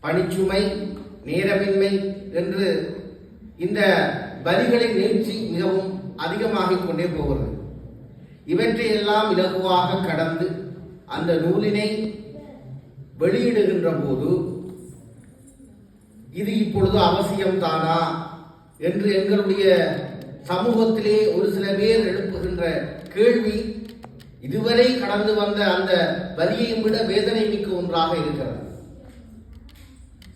பணிச்சுமை, நேரமின்மை என்று இந்த வரிகளின் நீட்சி மிகவும் அதிகமாகிக் கொண்டே போகிறது. இவற்றையெல்லாம் இலகுவாக கடந்து அந்த நூலினை வெளியிடுகின்ற போது இது இப்பொழுது அவசியம்தானா என்று எங்களுடைய சமூகத்திலே ஒரு சில பேர் எழுப்புகின்ற கேள்வி இதுவரை கடந்து வந்த அந்த வலியையும் விட வேதனை மிக்க ஒன்றாக இருக்கிறது.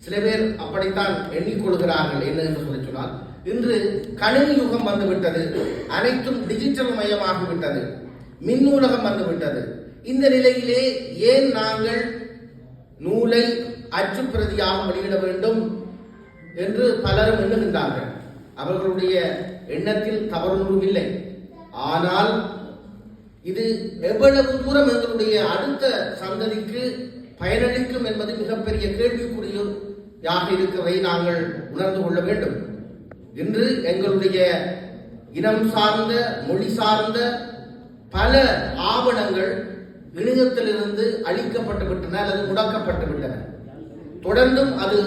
சில பேர் அப்படித்தான் எண்ணிக்கொள்கிறார்கள். என்ன என்று சொல்லி சொன்னால், இன்று கணினி யுகம் வந்துவிட்டது, அனைத்தும் டிஜிட்டல் மயமாகிவிட்டது, மின்னூலகம் வந்துவிட்டது. இந்த நிலையிலே ஏன் நாங்கள் நூலை அச்சுப்பிரதியாக வெளியிட வேண்டும் என்று பலரும் எண்ணுகின்றார்கள். அவர்களுடைய எண்ணத்தில் தவறொன்றும் இல்லை. ஆனால் இது எவ்வளவு தூரம் எங்களுடைய அடுத்த சந்ததிக்கு பயனளிக்கும் என்பது மிகப்பெரிய கேள்விக்குறியாக இருக்கிறதை நாங்கள் உணர்ந்து கொள்ள வேண்டும். இன்று எங்களுடைய இனம் சார்ந்த, மொழி சார்ந்த பல ஆவணங்கள் இணையத்திலிருந்து அழிக்கப்பட்டு விட்டன அல்லது முடக்கப்பட்டு விட்டன. தொடர்ந்தும் அது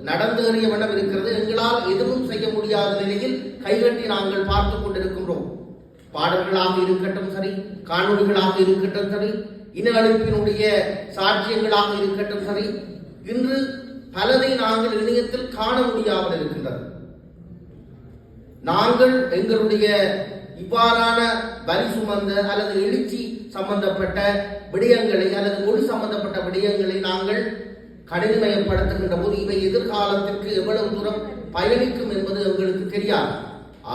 நடந்தேறிய வண்ணம் இருக்கிறது. எங்களால் எதுவும் செய்ய முடியாத நிலையில் கைகட்டி நாங்கள் பார்த்துக் கொண்டிருக்கின்றோம். பாடல்களாக இருக்கட்டும் சரி, காணொலிகளாக இருக்கட்டும் சரி, இன அழிப்பினுடைய சாட்சியங்களாக இருக்கட்டும் சரி, இன்று பலதை நாங்கள் இணையத்தில் காண முடியாமல் இருக்கின்றது. நாங்கள் எங்களுடைய இவ்வாறான வரி சுமந்த அல்லது எழுச்சி சம்பந்தப்பட்ட விடயங்களை அல்லது மொழி சம்பந்தப்பட்ட விடயங்களை நாங்கள் கணினிமயப்படுத்துகின்ற போது இவை எதிர்காலத்திற்கு எவ்வளவு தூரம் பயணிக்கும் என்பது எங்களுக்கு தெரியாது.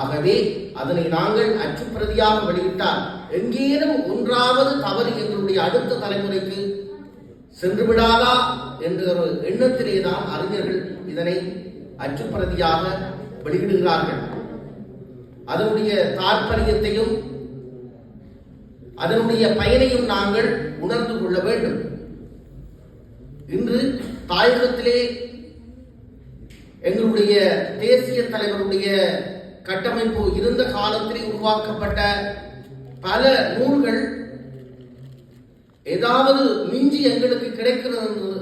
ஆகவே அதனை நாங்கள் அச்சுப்பிரதியாக வெளியிட்டால் எங்கேனும் ஒன்றாவது தவறு எங்களுடைய அடுத்த தலைமுறைக்கு சென்று விடாதா என்ற ஒரு எண்ணத்திலேதான் அறிஞர்கள் இதனை அச்சுப்பிரதியாக வெளியிடுகிறார்கள். அதனுடைய தாற்பயத்தையும் அதனுடைய பயனையும் நாங்கள் உணர்ந்து கொள்ள வேண்டும். இன்று தாயகத்திலே எங்களுடைய தேசிய தலைவருடைய கட்டமைப்பு இருந்த காலத்திலே உருவாக்கப்பட்ட பல நூல்கள் ஏதாவது மிஞ்சி எங்களுக்கு கிடைக்கிறது என்று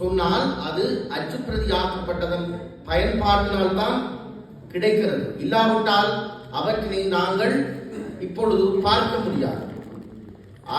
சொன்னால் அது அச்சுப்பிரதியாக்கப்பட்டதன் பயன்பாட்டினால்தான் கிடைக்கிறது. இல்லாவிட்டால் அவற்றினை நாங்கள் இப்பொழுது பார்க்க முடியாது.